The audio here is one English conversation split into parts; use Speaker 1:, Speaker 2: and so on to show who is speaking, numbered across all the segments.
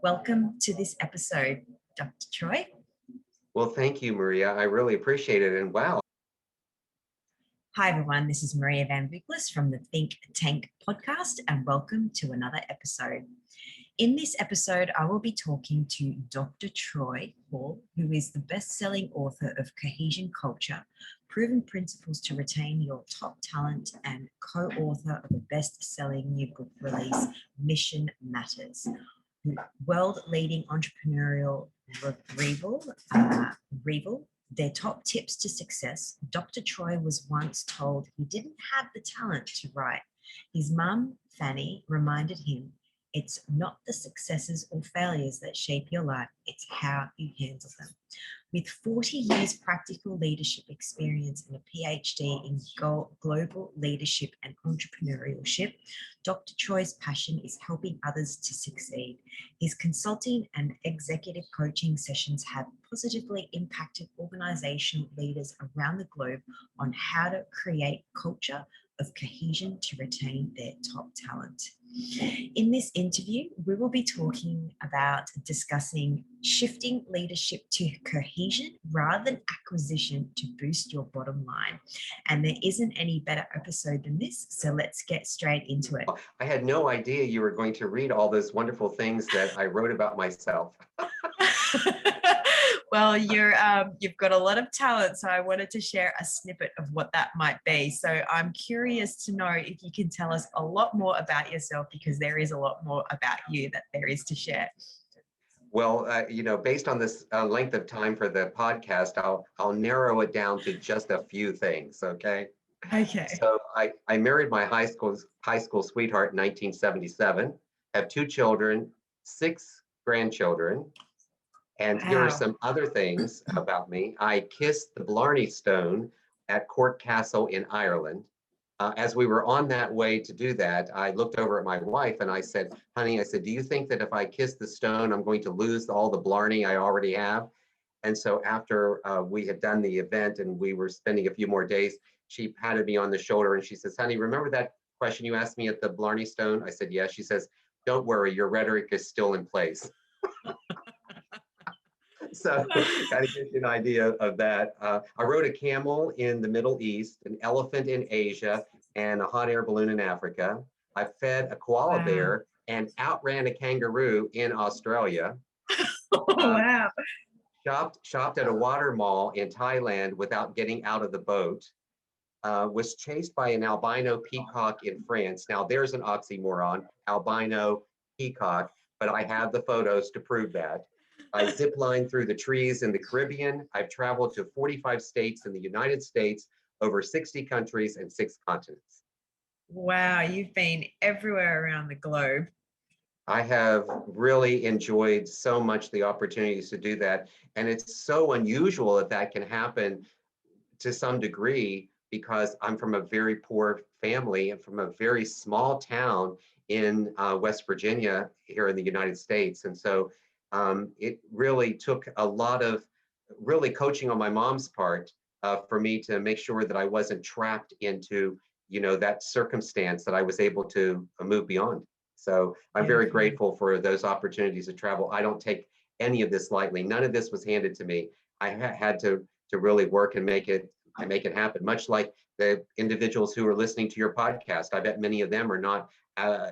Speaker 1: Welcome to this episode, Dr. Troy.
Speaker 2: Well, thank you, Maria. I really appreciate it. And wow.
Speaker 1: Hi, everyone. This is Maria Van Wickles from the Think Tank podcast, and welcome to another episode. In this episode, I will be talking to Dr. Troy Hall, who is the best-selling author of Cohesion Culture, Proven Principles to Retain Your Top Talent, and co-author of the best-selling new book release, Mission Matters. World-leading entrepreneurial Revel, their top tips to success. Dr. Troy was once told he didn't have the talent to write. His mum, Fanny, reminded him, it's not the successes or failures that shape your life, it's how you handle them. With 40 years practical leadership experience and a Ph.D. in Global Leadership and Entrepreneurship, Dr. Troy's passion is helping others to succeed. His consulting and executive coaching sessions have positively impacted organisational leaders around the globe on how to create culture of cohesion to retain their top talent. In this interview, we will be talking about discussing shifting leadership to cohesion rather than acquisition to boost your bottom line. And there isn't any better episode than this, so let's get straight into it.
Speaker 2: I had no idea you were going to read all those wonderful things that I wrote about myself.
Speaker 1: Well, you've got a lot of talent, so I wanted to share a snippet of what that might be. So I'm curious to know if you can tell us a lot more about yourself, because there is a lot more about you that there is to share.
Speaker 2: Well, based on this length of time for the podcast, I'll narrow it down to just a few things. Okay.
Speaker 1: Okay.
Speaker 2: So I married my high school sweetheart in 1977. Have 2 children, 6 grandchildren. And Here are some other things about me. I kissed the Blarney Stone at Cork Castle in Ireland. As we were on that way to do that, I looked over at my wife and I said, honey, do you think that if I kiss the stone, I'm going to lose all the Blarney I already have? And so after we had done the event and we were spending a few more days, she patted me on the shoulder and she says, honey, remember that question you asked me at the Blarney Stone? I said, yes. She says, don't worry, your rhetoric is still in place. So kind of gives you an idea of that. I rode a camel in the Middle East, an elephant in Asia, and a hot air balloon in Africa. I fed a koala bear and outran a kangaroo in Australia.
Speaker 1: Wow.
Speaker 2: Shopped at a water mall in Thailand without getting out of the boat. Was chased by an albino peacock in France. Now there's an oxymoron, albino peacock, but I have the photos to prove that. I ziplined through the trees in the Caribbean. I've traveled to 45 states in the United States, over 60 countries and 6 continents.
Speaker 1: Wow, you've been everywhere around the globe.
Speaker 2: I have really enjoyed so much the opportunities to do that. And it's so unusual that can happen to some degree, because I'm from a very poor family and from a very small town in West Virginia here in the United States. And so it really took a lot of coaching on my mom's part for me to make sure that I wasn't trapped into, that circumstance, that I was able to move beyond. So I'm very grateful for those opportunities to travel. I don't take any of this lightly. None of this was handed to me. I had to really work and make it happen, much like the individuals who are listening to your podcast. I bet many of them are not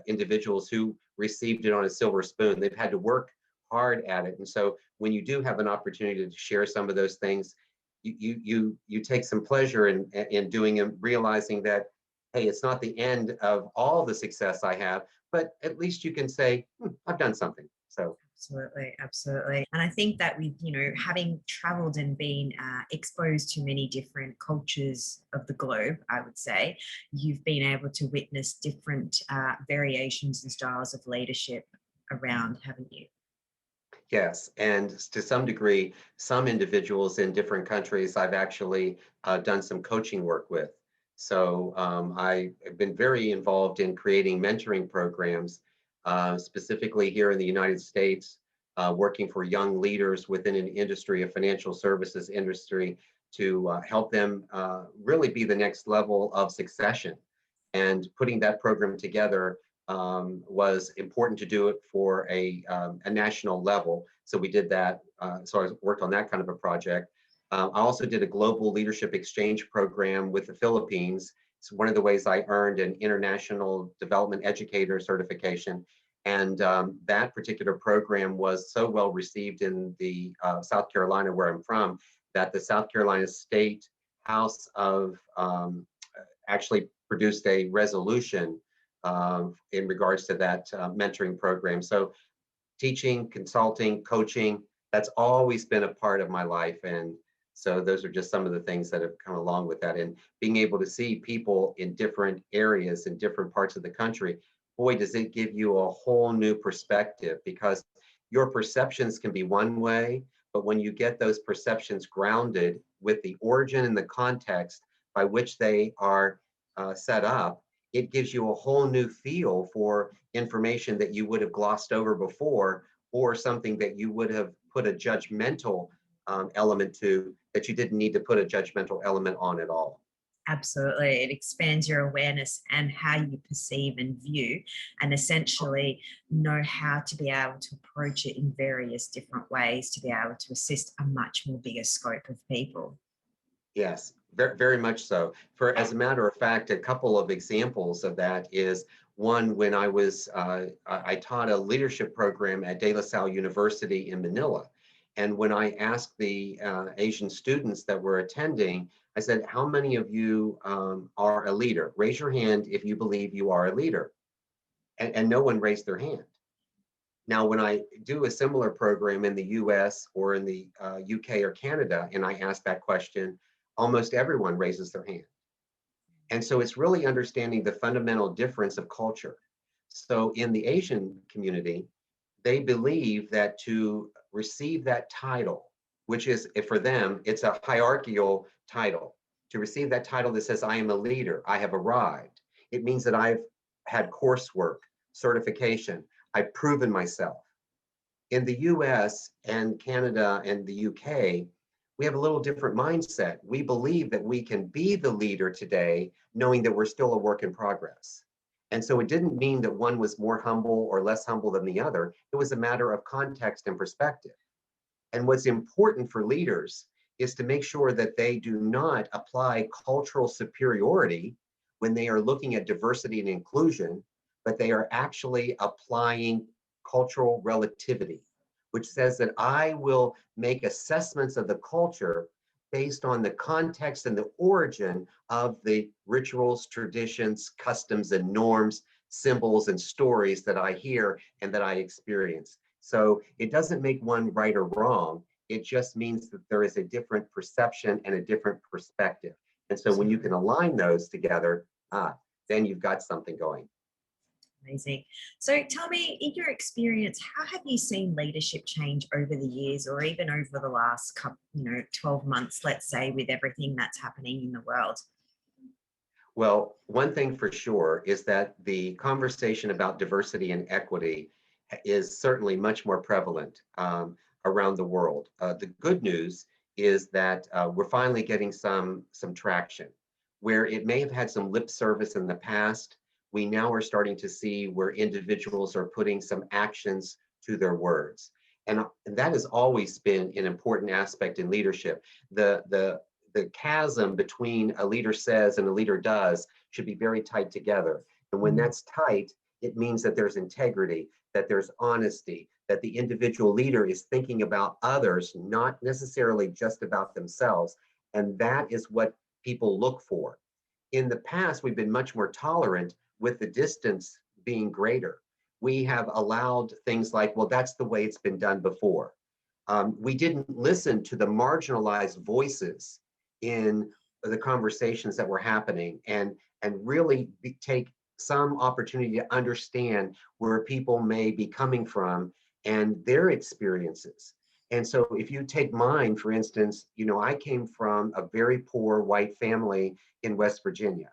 Speaker 2: individuals who received it on a silver spoon. They've had to work hard at it. And so when you do have an opportunity to share some of those things, you take some pleasure in doing and realizing that, hey, it's not the end of all the success I have, but at least you can say, I've done something. So
Speaker 1: Absolutely. And I think that with, having traveled and been exposed to many different cultures of the globe, I would say, you've been able to witness different variations and styles of leadership around, haven't you?
Speaker 2: Yes, and to some degree, some individuals in different countries I've actually done some coaching work with. So I have been very involved in creating mentoring programs, specifically here in the United States, working for young leaders within an industry, a financial services industry, to help them really be the next level of succession. And putting that program together was important to do it for a national level. So we did that. So I worked on that kind of a project. I also did a global leadership exchange program with the Philippines. It's one of the ways I earned an international development educator certification. And that particular program was so well received in the South Carolina, where I'm from, that the South Carolina State House of actually produced a resolution in regards to that mentoring program. So teaching, consulting, coaching, that's always been a part of my life. And so those are just some of the things that have come along with that. And being able to see people in different areas in different parts of the country, boy, does it give you a whole new perspective, because your perceptions can be one way, but when you get those perceptions grounded with the origin and the context by which they are set up, it gives you a whole new feel for information that you would have glossed over before, or something that you would have put a judgmental element to that you didn't need to put a judgmental element on at all.
Speaker 1: Absolutely. It expands your awareness and how you perceive and view, and essentially know how to be able to approach it in various different ways to be able to assist a much more bigger scope of people.
Speaker 2: Yes, very, very much so. For as a matter of fact, a couple of examples of that is one when I taught a leadership program at De La Salle University in Manila. And when I asked the Asian students that were attending, I said, how many of you are a leader? Raise your hand if you believe you are a leader. And no one raised their hand. Now, when I do a similar program in the US or in the UK or Canada, and I ask that question, almost everyone raises their hand. And so it's really understanding the fundamental difference of culture. So in the Asian community, they believe that to receive that title, which is for them, it's a hierarchical title. To receive that title that says, I am a leader, I have arrived, it means that I've had coursework, certification, I've proven myself. In the US and Canada and the UK, we have a little different mindset. We believe that we can be the leader today, knowing that we're still a work in progress. And so it didn't mean that one was more humble or less humble than the other. It was a matter of context and perspective. And what's important for leaders is to make sure that they do not apply cultural superiority when they are looking at diversity and inclusion, but they are actually applying cultural relativity, which says that I will make assessments of the culture based on the context and the origin of the rituals, traditions, customs, and norms, symbols, and stories that I hear and that I experience. So it doesn't make one right or wrong. It just means that there is a different perception and a different perspective. And so when you can align those together, then you've got something going.
Speaker 1: Amazing. So tell me, in your experience, how have you seen leadership change over the years, or even over the last 12 months, let's say, with everything that's happening in the world?
Speaker 2: Well, one thing for sure is that the conversation about diversity and equity is certainly much more prevalent around the world. The good news is that we're finally getting some traction. Where it may have had some lip service in the past, we now are starting to see where individuals are putting some actions to their words. And that has always been an important aspect in leadership. The chasm between a leader says and a leader does should be very tight together. And when that's tight, it means that there's integrity, that there's honesty, that the individual leader is thinking about others, not necessarily just about themselves. And that is what people look for. In the past, we've been much more tolerant with the distance being greater. We have allowed things like, well, that's the way it's been done before. We didn't listen to the marginalized voices in the conversations that were happening, and really take some opportunity to understand where people may be coming from and their experiences. And so if you take mine, for instance, I came from a very poor white family in West Virginia.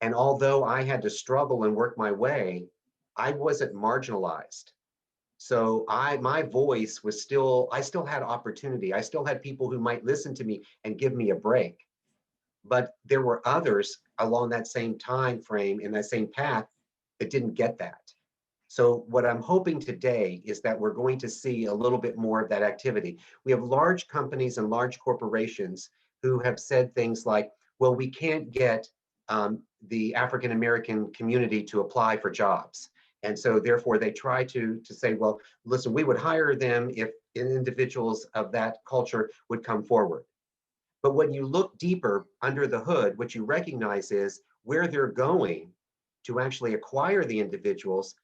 Speaker 2: And although I had to struggle and work my way, I wasn't marginalized. So my voice was I still had opportunity. I still had people who might listen to me and give me a break. But there were others along that same time frame in that same path that didn't get that. So what I'm hoping today is that we're going to see a little bit more of that activity. We have large companies and large corporations who have said things like, well, we can't get the African American community to apply for jobs. And so therefore they try to say, well, listen, we would hire them if individuals of that culture would come forward. But when you look deeper under the hood, what you recognize is where they're going to actually acquire the individuals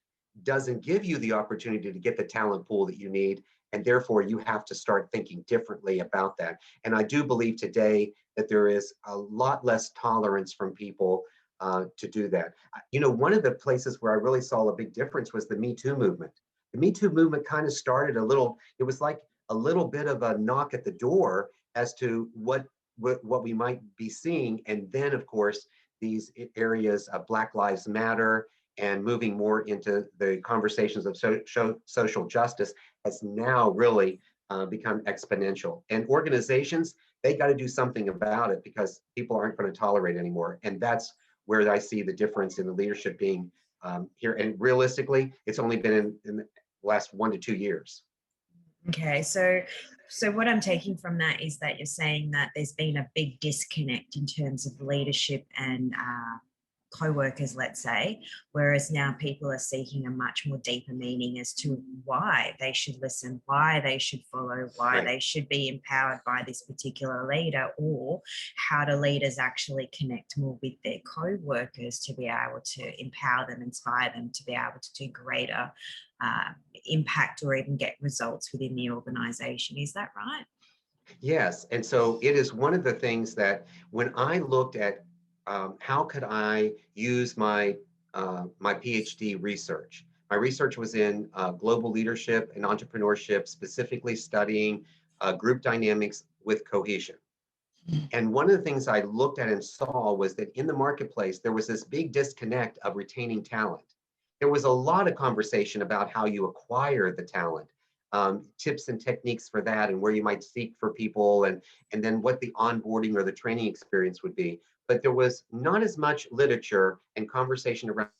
Speaker 2: doesn't give you the opportunity to get the talent pool that you need. And therefore, you have to start thinking differently about that. And I do believe today that there is a lot less tolerance from people to do that. You know, one of the places where I really saw a big difference was the Me Too movement. The Me Too movement kind of started a little, it was like a little bit of a knock at the door as to what we might be seeing. And then, of course, these areas of Black Lives Matter and moving more into the conversations of social justice has now really become exponential. And organizations, they got to do something about it because people aren't going to tolerate anymore. And that's where I see the difference in the leadership being here. And realistically, it's only been in the last 1 to 2 years.
Speaker 1: Okay, so what I'm taking from that is that you're saying that there's been a big disconnect in terms of leadership and co-workers, let's say, whereas now people are seeking a much more deeper meaning as to why they should listen, why they should follow, why
Speaker 2: Right.
Speaker 1: they should be empowered by this particular leader, or how do leaders actually connect more with their co-workers to be able to empower them, inspire them to be able to do greater impact or even get results within the organization. Is that right?
Speaker 2: Yes, and so it is one of the things that when I looked at how could I use my PhD research. My research was in global leadership and entrepreneurship, specifically studying group dynamics with cohesion. And one of the things I looked at and saw was that in the marketplace, there was this big disconnect of retaining talent. There was a lot of conversation about how you acquire the talent, tips and techniques for that, and where you might seek for people, and then what the onboarding or the training experience would be. But there was not as much literature and conversation around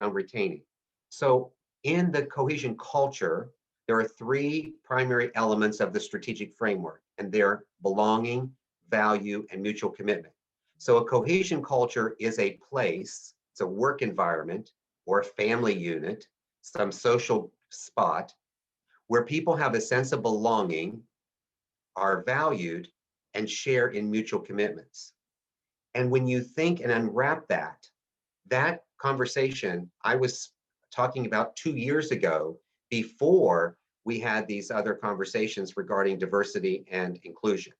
Speaker 2: retaining. So in the cohesion culture, there are three primary elements of the strategic framework, and they're belonging, value, and mutual commitment. So a cohesion culture is a place, it's a work environment or a family unit, some social spot where people have a sense of belonging, are valued, and share in mutual commitments. And when you think and unwrap that, that conversation I was talking about 2 years ago before we had these other conversations regarding diversity and inclusion.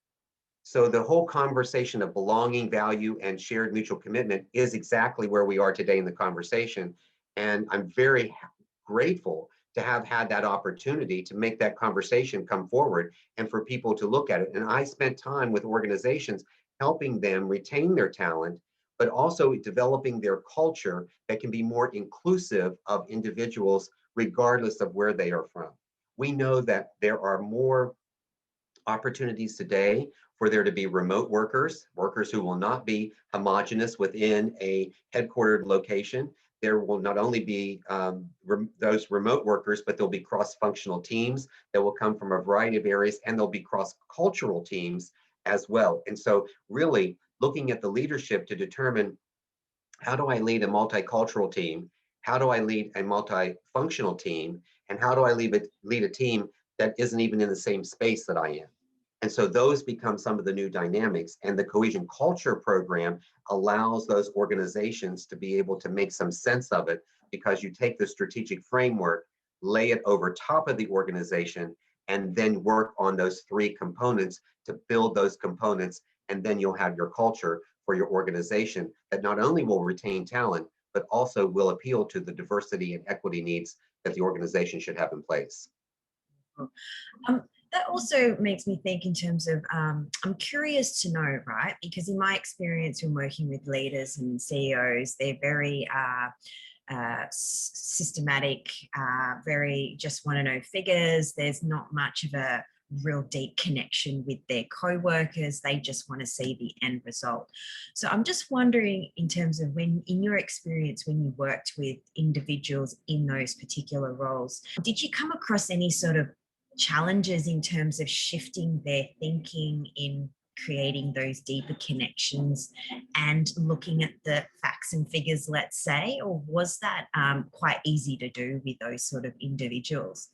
Speaker 2: So the whole conversation of belonging, value, and shared mutual commitment is exactly where we are today in the conversation. And I'm very grateful to have had that opportunity to make that conversation come forward and for people to look at it. And I spent time with organizations helping them retain their talent, but also developing their culture that can be more inclusive of individuals regardless of where they are from. We know that there are more opportunities today for there to be remote workers, workers who will not be homogenous within a headquartered location. There will not only be those remote workers, but there'll be cross-functional teams that will come from a variety of areas, and there'll be cross-cultural teams as well. And so really looking at the leadership to determine, how do I lead a multicultural team? How do I lead a multifunctional team? And how do I lead a team that isn't even in the same space that I am? And so those become some of the new dynamics. And the Cohesion Culture program allows those organizations to be able to make some sense of it, because you take the strategic framework, lay it over top of the organization, and then work on those three components to build those components. And then you'll have your culture for your organization that not only will retain talent, but also will appeal to the diversity and equity needs that the organization should have in place.
Speaker 1: Um, that also makes me think in terms of, I'm curious to know, right? Because in my experience when working with leaders and CEOs, they're very systematic, very just want to know figures. There's not much of a real deep connection with their co-workers. They just want to see the end result. So I'm just wondering, in terms of when, in your experience, when you worked with individuals in those particular roles, did you come across any sort of challenges in terms of shifting their thinking in creating those deeper connections and looking at the facts and figures, let's say, or was that quite easy to do with those sort of individuals?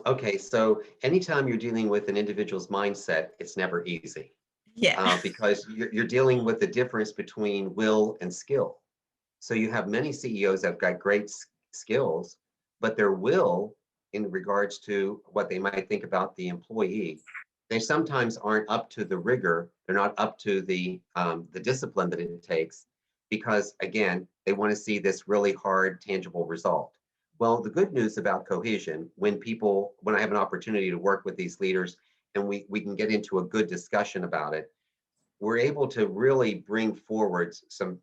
Speaker 2: Okay, so anytime you're dealing with an individual's mindset, it's never easy
Speaker 1: Yeah.
Speaker 2: because you're dealing with the difference between will and skill. So you have many CEOs that have got great skills, but their will in regards to what they might think about the employee, they sometimes aren't up to the rigor. They're not up to the discipline that it takes because again, they want to see this really hard, tangible result. Well, the good news about cohesion, when I have an opportunity to work with these leaders and we can get into a good discussion about it, we're able to really bring forward some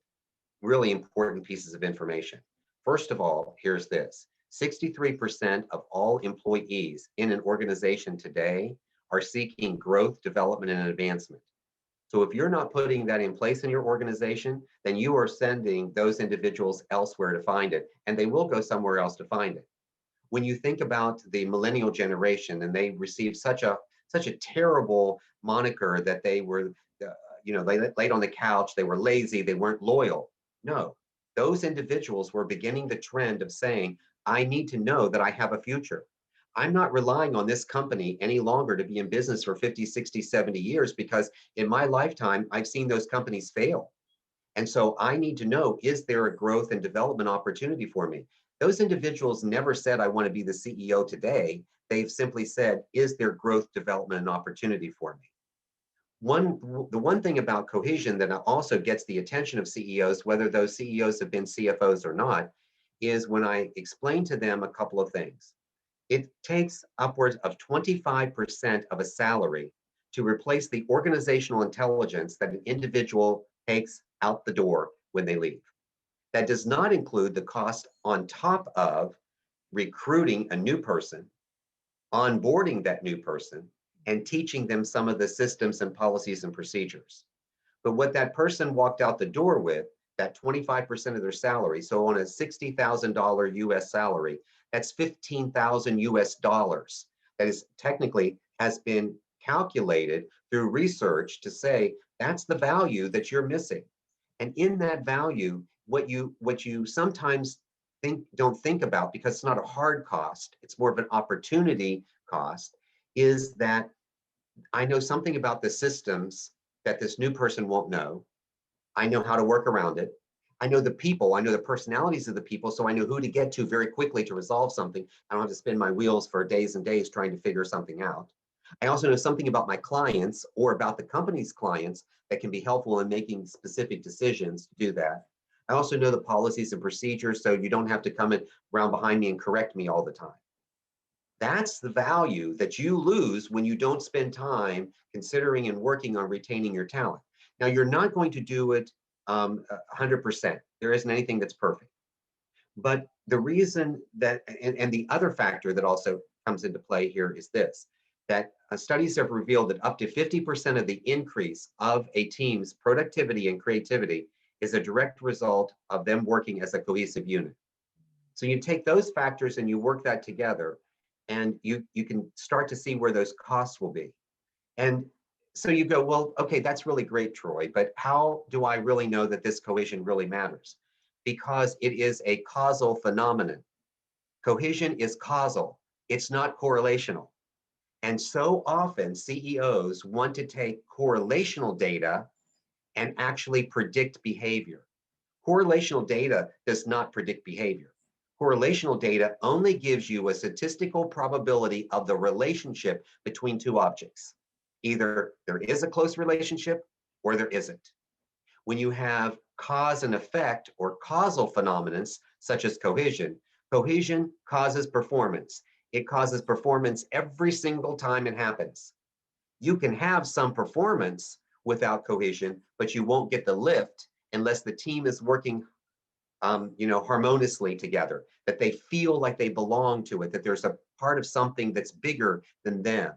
Speaker 2: really important pieces of information. First of all, here's this. 63% of all employees in an organization today are seeking growth, development, and advancement. So if you're not putting that in place in your organization, then you are sending those individuals elsewhere to find it, and they will go somewhere else to find it. When you think about the millennial generation, and they received such a terrible moniker that they were, they laid on the couch, they were lazy, they weren't loyal. No, those individuals were beginning the trend of saying, I need to know that I have a future. I'm not relying on this company any longer to be in business for 50, 60, 70 years because in my lifetime, I've seen those companies fail. And so I need to know, is there a growth and development opportunity for me? Those individuals never said, I want to be the CEO today. They've simply said, is there growth, development, and opportunity for me? The one thing about cohesion that also gets the attention of CEOs, whether those CEOs have been CFOs or not, is when I explain to them a couple of things. It takes upwards of 25% of a salary to replace the organizational intelligence that an individual takes out the door when they leave. That does not include the cost on top of recruiting a new person, onboarding that new person, and teaching them some of the systems and policies and procedures. But what that person walked out the door with, that 25% of their salary, so on a $60,000 US salary, that's 15,000 US dollars. That is technically has been calculated through research to say that's the value that you're missing. And in that value, what you sometimes don't think about, because it's not a hard cost, it's more of an opportunity cost, is that I know something about the systems that this new person won't know. I know how to work around it. I know the people, I know the personalities of the people, so I know who to get to very quickly to resolve something. I don't have to spin my wheels for days and days trying to figure something out. I also know something about my clients or about the company's clients that can be helpful in making specific decisions to do that. I also know the policies and procedures, so you don't have to come around behind me and correct me all the time. That's the value that you lose when you don't spend time considering and working on retaining your talent. Now, you're not going to do it 100%. There isn't anything that's perfect. But the reason that, and the other factor that also comes into play here is this, that studies have revealed that up to 50% of the increase of a team's productivity and creativity is a direct result of them working as a cohesive unit. So you take those factors and you work that together, and you can start to see where those costs will be. And so you go, well, okay, that's really great, Troy, but how do I really know that this cohesion really matters? Because it is a causal phenomenon. Cohesion is causal, it's not correlational. And so often CEOs want to take correlational data and actually predict behavior. Correlational data does not predict behavior. Correlational data only gives you a statistical probability of the relationship between two objects. Either there is a close relationship or there isn't. When you have cause and effect or causal phenomena, such as cohesion, cohesion causes performance. It causes performance every single time it happens. You can have some performance without cohesion, but you won't get the lift unless the team is working harmoniously together, that they feel like they belong to it, that there's a part of something that's bigger than them.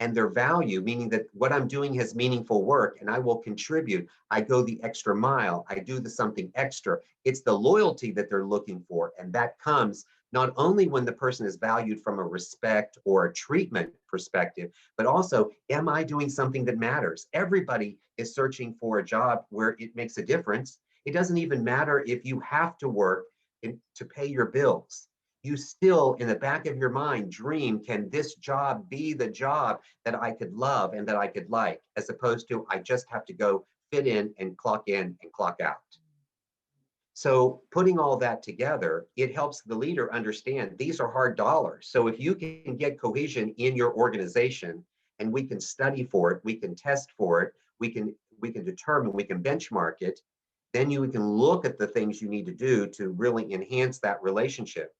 Speaker 2: And their value, meaning that what I'm doing has meaningful work and I will contribute. I go the extra mile. I do something extra. It's the loyalty that they're looking for. And that comes not only when the person is valued from a respect or a treatment perspective, but also, am I doing something that matters? Everybody is searching for a job where it makes a difference. It doesn't even matter if you have to work to pay your bills. You still, in the back of your mind, dream, can this job be the job that I could love and that I could like, as opposed to I just have to go fit in and clock out. So putting all that together, it helps the leader understand these are hard dollars. So if you can get cohesion in your organization, and we can study for it, we can test for it, we can determine, we can benchmark it, then you can look at the things you need to do to really enhance that relationship.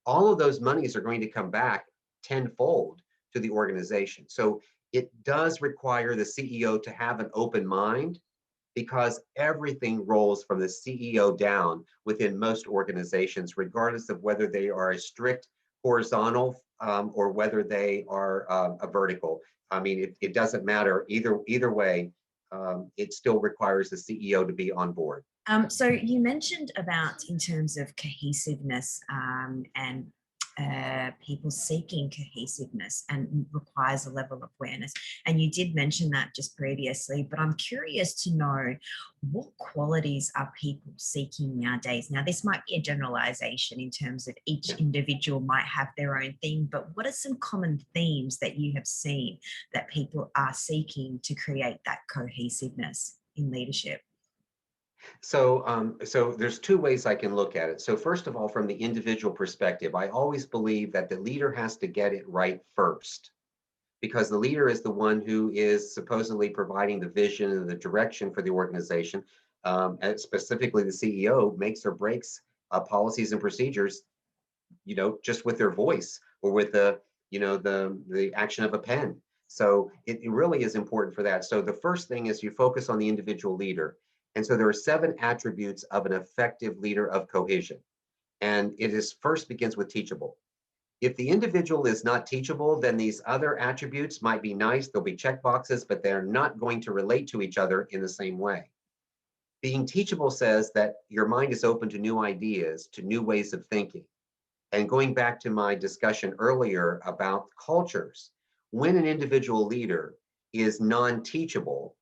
Speaker 2: All of those monies are going to come back tenfold to the organization. So it does require the CEO to have an open mind, because everything rolls from the CEO down within most organizations, regardless of whether they are a strict horizontal or whether they are a vertical. I mean, it doesn't matter either way. It still requires the CEO to be on board.
Speaker 1: So you mentioned about in terms of cohesiveness and people seeking cohesiveness and requires a level of awareness. And you did mention that just previously, but I'm curious to know what qualities are people seeking nowadays? Now, this might be a generalization in terms of each individual might have their own theme, but what are some common themes that you have seen that people are seeking to create that cohesiveness in leadership?
Speaker 2: So there's two ways I can look at it. So first of all, from the individual perspective, I always believe that the leader has to get it right first, because the leader is the one who is supposedly providing the vision and the direction for the organization. And specifically, the CEO makes or breaks policies and procedures, just with their voice or with the action of a pen. So it really is important for that. So the first thing is you focus on the individual leader. And so there are 7 attributes of an effective leader of cohesion. And it is first begins with teachable. If the individual is not teachable, then these other attributes might be nice. They'll be check boxes, but they're not going to relate to each other in the same way. Being teachable says that your mind is open to new ideas, to new ways of thinking. And going back to my discussion earlier about cultures, when an individual leader is non-teachable,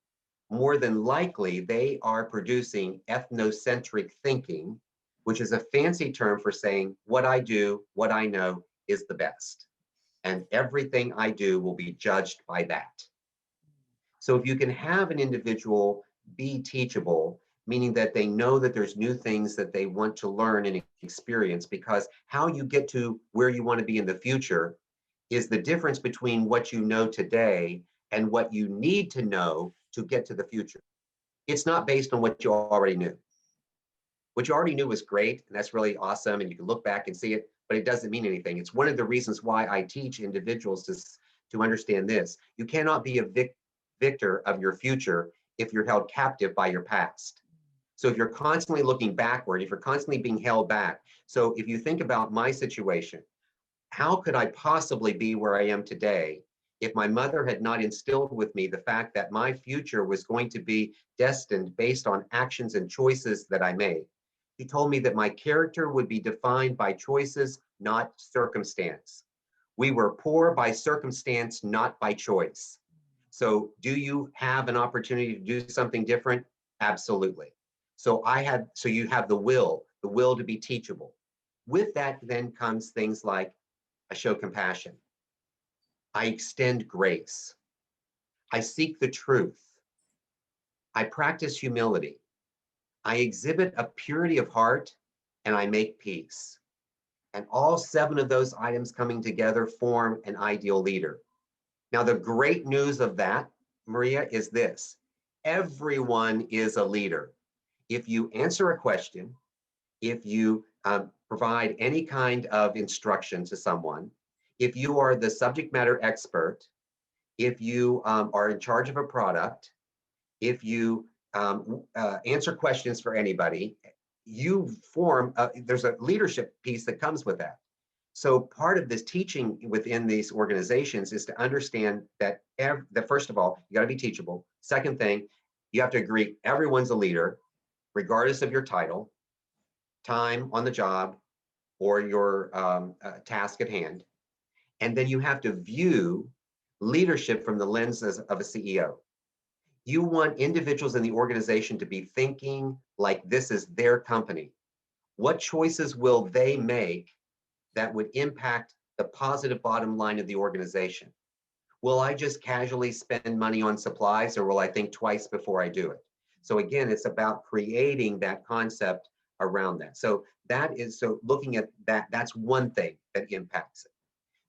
Speaker 2: more than likely they are producing ethnocentric thinking, which is a fancy term for saying what I do, what I know is the best. And everything I do will be judged by that. So if you can have an individual be teachable, meaning that they know that there's new things that they want to learn and experience, because how you get to where you want to be in the future is the difference between what you know today and what you need to know to get to the future. It's not based on what you already knew. What you already knew was great, and that's really awesome, and you can look back and see it, but it doesn't mean anything. It's one of the reasons why I teach individuals to understand this. You cannot be a victor of your future if you're held captive by your past. So if you're constantly looking backward, if you're constantly being held back, so if you think about my situation, how could I possibly be where I am today if my mother had not instilled with me the fact that my future was going to be destined based on actions and choices that I made? She told me that my character would be defined by choices, not circumstance. We were poor by circumstance, not by choice. So do you have an opportunity to do something different? Absolutely. So you have the will to be teachable. With that then comes things like I show compassion. I extend grace. I seek the truth. I practice humility. I exhibit a purity of heart, and I make peace. And all 7 of those items coming together form an ideal leader. Now, the great news of that, Maria, is this: everyone is a leader. If you answer a question, if you provide any kind of instruction to someone, if you are the subject matter expert, if you are in charge of a product, if you answer questions for anybody, you form, there's a leadership piece that comes with that. So part of this teaching within these organizations is to understand that, that first of all, you got to be teachable. Second thing, you have to agree everyone's a leader, regardless of your title, time on the job, or your task at hand. And then you have to view leadership from the lenses of a CEO. You want individuals in the organization to be thinking like this is their company. What choices will they make that would impact the positive bottom line of the organization? Will I just casually spend money on supplies, or will I think twice before I do it? So again, it's about creating that concept around that. So looking at that, that's one thing that impacts it.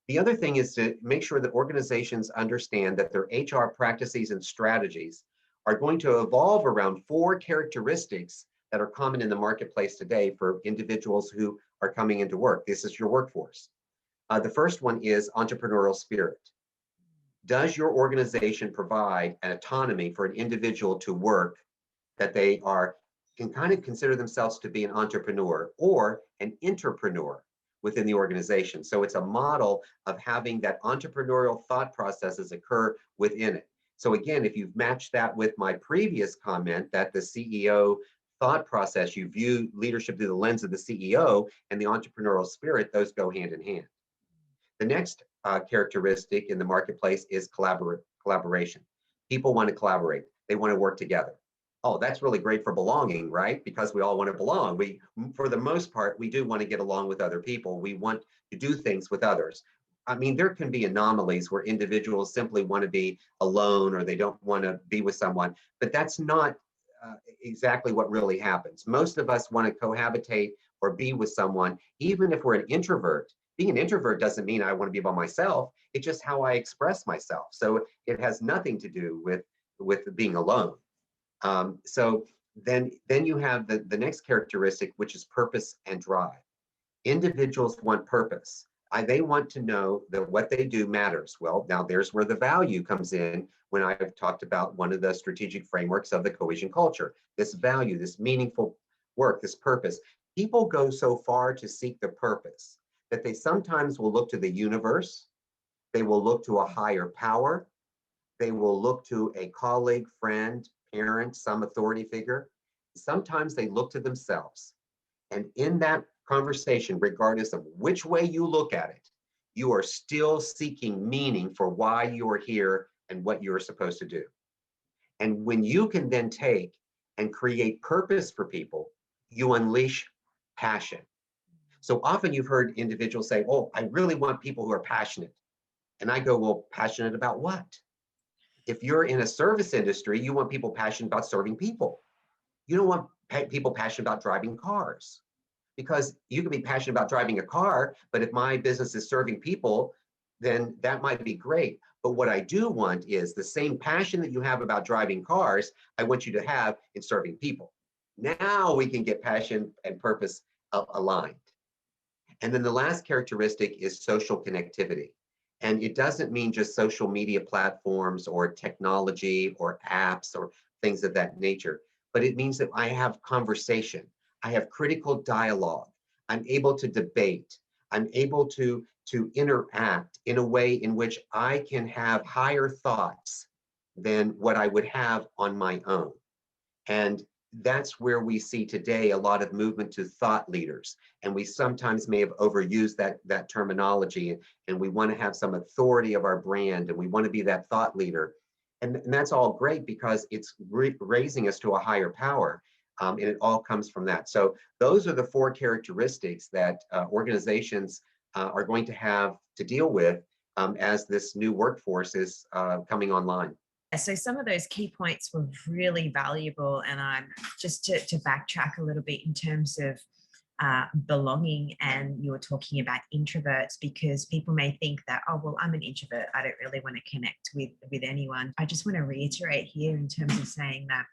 Speaker 2: The other thing is to make sure that organizations understand that their HR practices and strategies are going to evolve around 4 characteristics that are common in the marketplace today for individuals who are coming into work. This is your workforce. The first one is entrepreneurial spirit. Does your organization provide an autonomy for an individual to work that they can kind of consider themselves to be an entrepreneur or an entrepreneur within the organization? So it's a model of having that entrepreneurial thought processes occur within it. So again, if you've matched that with my previous comment that the CEO thought process, you view leadership through the lens of the CEO and the entrepreneurial spirit, those go hand in hand. The next characteristic in the marketplace is collaboration. People want to collaborate. They want to work together. Oh, that's really great for belonging, right? Because we all want to belong. For the most part, we do want to get along with other people. We want to do things with others. I mean, there can be anomalies where individuals simply want to be alone or they don't want to be with someone, but that's not exactly what really happens. Most of us want to cohabitate or be with someone, even if we're an introvert. Being an introvert doesn't mean I want to be by myself. It's just how I express myself. So it has nothing to do with being alone. So then you have the next characteristic, which is purpose and drive. Individuals want purpose. They want to know that what they do matters. Well, now there's where the value comes in when I've talked about one of the strategic frameworks of the cohesion culture. This value, this meaningful work, this purpose. People go so far to seek the purpose that they sometimes will look to the universe, they will look to a higher power, they will look to a colleague, friend, parent, some authority figure. Sometimes they look to themselves. And in that conversation, regardless of which way you look at it, you are still seeking meaning for why you're here and what you're supposed to do. And when you can then take and create purpose for people, you unleash passion. So often you've heard individuals say, oh, I really want people who are passionate. And I go, well, passionate about what? If you're in a service industry, you want people passionate about serving people. You don't want people passionate about driving cars, because you can be passionate about driving a car, but if my business is serving people, then that might be great. But what I do want is the same passion that you have about driving cars, I want you to have in serving people. Now we can get passion and purpose aligned. And then the last characteristic is social connectivity. And it doesn't mean just social media platforms or technology or apps or things of that nature, but it means that I have conversation. I have critical dialogue. I'm able to debate. I'm able to interact in a way in which I can have higher thoughts than what I would have on my own. And that's where we see today a lot of movement to thought leaders. And we sometimes may have overused that terminology, and we want to have some authority of our brand, and we want to be that thought leader. And that's all great because it's raising us to a higher power. And it all comes from that. So those are the 4 characteristics that organizations are going to have to deal with as this new workforce is coming online.
Speaker 1: So some of those key points were really valuable, and I'm just to backtrack a little bit in terms of belonging, and you were talking about introverts, because people may think that, oh, well, I'm an introvert, I don't really want to connect with anyone. I just want to reiterate here in terms of saying that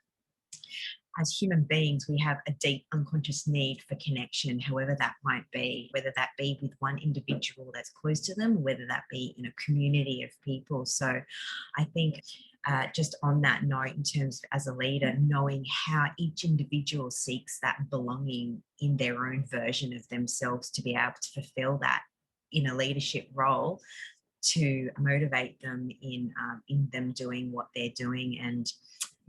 Speaker 1: as human beings, we have a deep unconscious need for connection, however that might be, whether that be with one individual that's close to them, whether that be in a community of people. So I think just on that note, in terms of as a leader, knowing how each individual seeks that belonging in their own version of themselves to be able to fulfill that in a leadership role, to motivate them in them doing what they're doing. And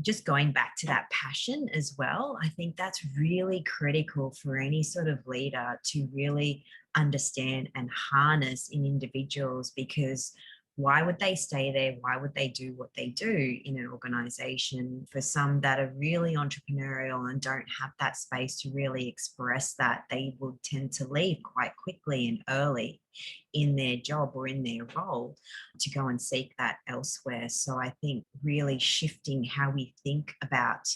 Speaker 1: just going back to that passion as well, I think that's really critical for any sort of leader to really understand and harness in individuals, because why would they stay there? Why would they do what they do in an organization? For some that are really entrepreneurial and don't have that space to really express that, they will tend to leave quite quickly and early in their job or in their role to go and seek that elsewhere. So I think really shifting how we think about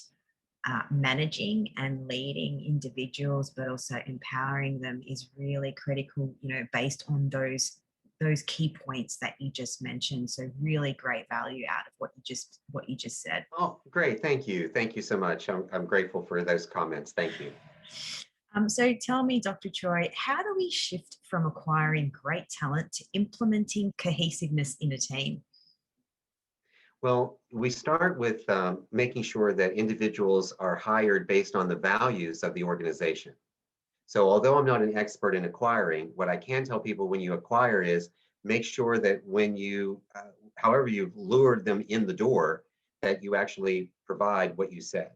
Speaker 1: managing and leading individuals, but also empowering them, is really critical, based on those key points that you just mentioned. So really great value out of what you just said.
Speaker 2: Oh, great. Thank you. Thank you so much. I'm grateful for those comments. Thank you.
Speaker 1: So tell me, Dr. Troy, how do we shift from acquiring great talent to implementing cohesiveness in a team?
Speaker 2: Well, we start with making sure that individuals are hired based on the values of the organization. So although I'm not an expert in acquiring, what I can tell people when you acquire is make sure that when you, however you've lured them in the door, that you actually provide what you said.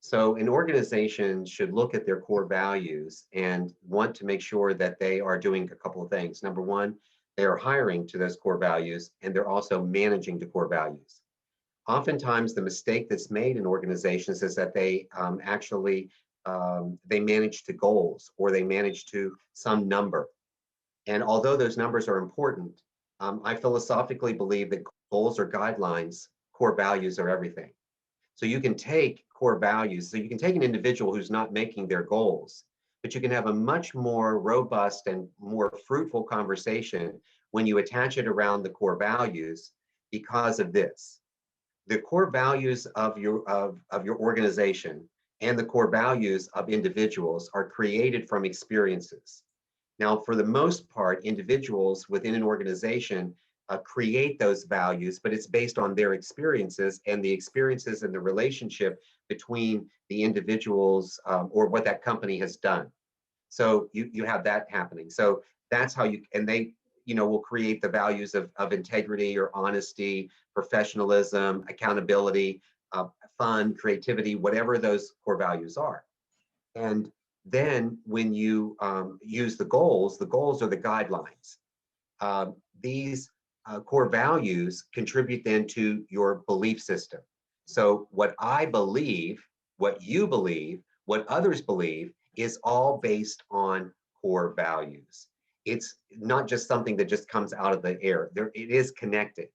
Speaker 2: So an organization should look at their core values and want to make sure that they are doing a couple of things. Number one, they are hiring to those core values, and they're also managing to core values. Oftentimes, the mistake that's made in organizations is that they actually they manage to goals, or they manage to some number. And although those numbers are important, I philosophically believe that goals are guidelines, core values are everything. So you can take core values, so you can take an individual who's not making their goals, but you can have a much more robust and more fruitful conversation when you attach it around the core values, because of this. The core values of your organization and the core values of individuals are created from experiences. Now, for the most part, individuals within an organization create those values, but it's based on their experiences and the experiences and the relationship between the individuals, or what that company has done. So you have that happening. So that's how you, and they, will create the values of integrity or honesty, professionalism, accountability, fun, creativity, whatever those core values are. And then when you use the goals are the guidelines. These core values contribute then to your belief system. So what I believe, what you believe, what others believe is all based on core values. It's not just something that just comes out of the air. It is connected.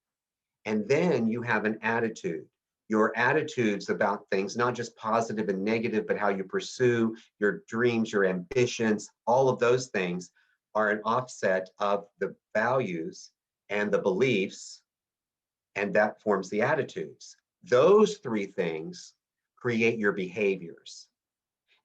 Speaker 2: And then you have an attitude. Your attitudes about things, not just positive and negative, but how you pursue your dreams, your ambitions, all of those things are an offset of the values and the beliefs, and that forms the attitudes. Those three things create your behaviors.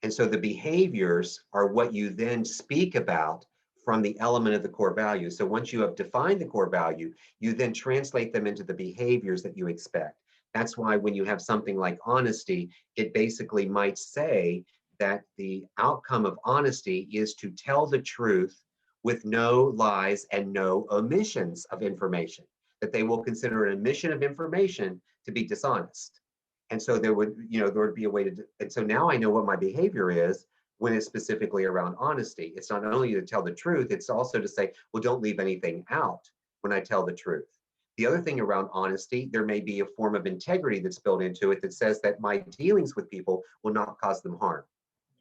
Speaker 2: And so the behaviors are what you then speak about from the element of the core value. So once you have defined the core value, you then translate them into the behaviors that you expect. That's why when you have something like honesty, it basically might say that the outcome of honesty is to tell the truth with no lies and no omissions of information, that they will consider an omission of information to be dishonest. And so there would be a way to, and so now I know what my behavior is when it's specifically around honesty. It's not only to tell the truth, it's also to say, well, don't leave anything out when I tell the truth. The other thing around honesty, there may be a form of integrity that's built into it that says that my dealings with people will not cause them harm.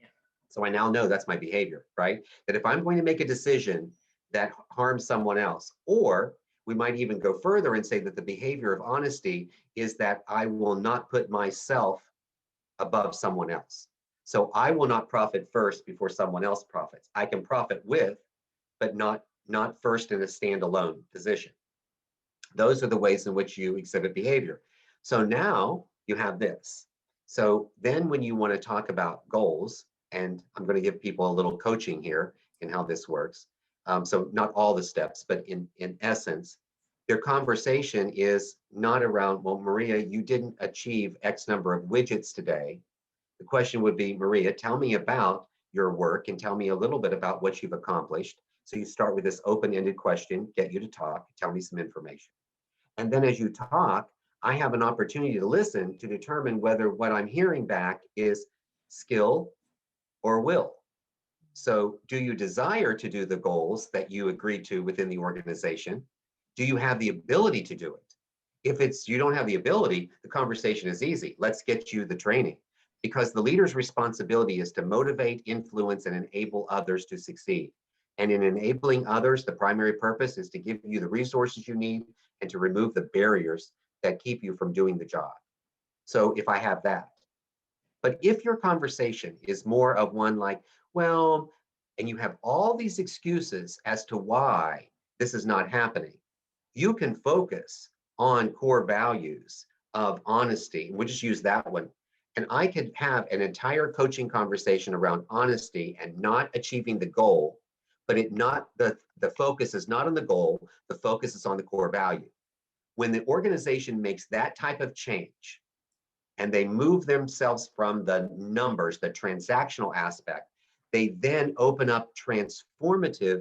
Speaker 1: Yeah.
Speaker 2: So I now know that's my behavior, right? That if I'm going to make a decision that harms someone else, or we might even go further and say that the behavior of honesty is that I will not put myself above someone else. So I will not profit first before someone else profits. I can profit with, but not first in a standalone position. Those are the ways in which you exhibit behavior. So now you have this. So then when you want to talk about goals, and I'm going to give people a little coaching here in how this works. So not all the steps, but in essence, Their conversation is not around, well, Maria, you didn't achieve X number of widgets today. The question would be, Maria, tell me about your work and tell me a little bit about what you've accomplished. So you start with this open-ended question, get you to talk, tell me some information. And then as you talk, I have an opportunity to listen to determine whether what I'm hearing back is skill or will. So do you desire to do the goals that you agreed to within the organization? Do you have the ability to do it? If it's you don't have the ability, the conversation is easy. Let's get you the training, because the leader's responsibility is to motivate, influence, and enable others to succeed. And in enabling others, the primary purpose is to give you the resources you need and to remove the barriers that keep you from doing the job. So if I have that. But if your conversation is more of one like, well, and you have all these excuses as to why this is not happening, you can focus on core values of honesty. We'll just use that one. And I could have an entire coaching conversation around honesty and not achieving the goal, but the focus is not on the goal, the focus is on the core value. When the organization makes that type of change and they move themselves from the numbers, the transactional aspect, they then open up transformative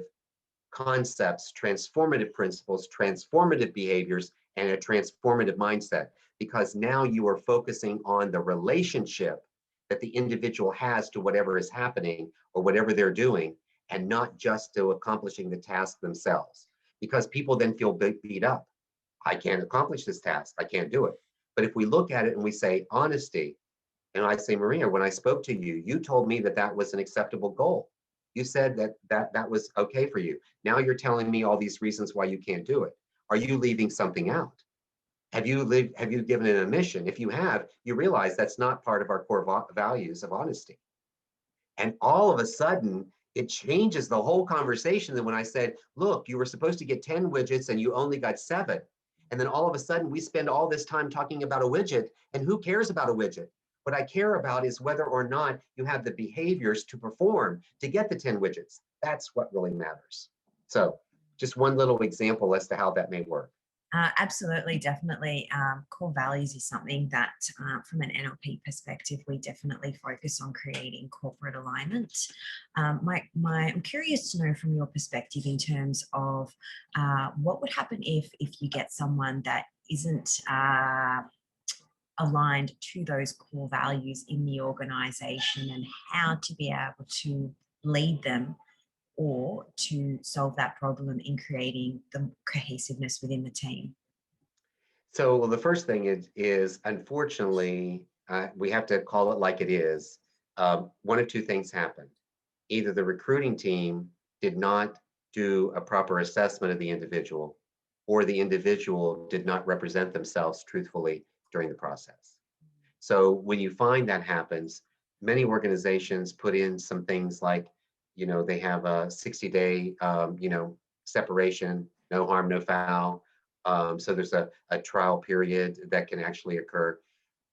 Speaker 2: concepts, transformative principles, transformative behaviors, and a transformative mindset, because now you are focusing on the relationship that the individual has to whatever is happening or whatever they're doing, and not just to accomplishing the task themselves. Because people then feel beat up. I can't accomplish this task. I can't do it. But if we look at it and we say honesty, and I say, Maria, when I spoke to you, you told me that that was an acceptable goal. You said that was okay for you. Now you're telling me all these reasons why you can't do it. Are you leaving something out? Have you given an omission? If you have, you realize that's not part of our core values of honesty. And all of a sudden, it changes the whole conversation. That when I said, look, you were supposed to get 10 widgets and you only got 7. And then all of a sudden, we spend all this time talking about a widget. And who cares about a widget? What I care about is whether or not you have the behaviors to perform to get the 10 widgets. That's what really matters. So just one little example as to how that may work.
Speaker 1: Absolutely, definitely. Core values is something that, from an NLP perspective, we definitely focus on creating corporate alignment. I'm curious to know from your perspective in terms of what would happen if you get someone that isn't aligned to those core values in the organisation, and how to be able to lead them or to solve that problem in creating the cohesiveness within the team?
Speaker 2: So well, the first thing is unfortunately, we have to call it like it is. One of two things happened. Either the recruiting team did not do a proper assessment of the individual, or the individual did not represent themselves truthfully during the process. So when you find that happens, many organizations put in some things like, they have a 60-day, separation, no harm, no foul. So there's a trial period that can actually occur.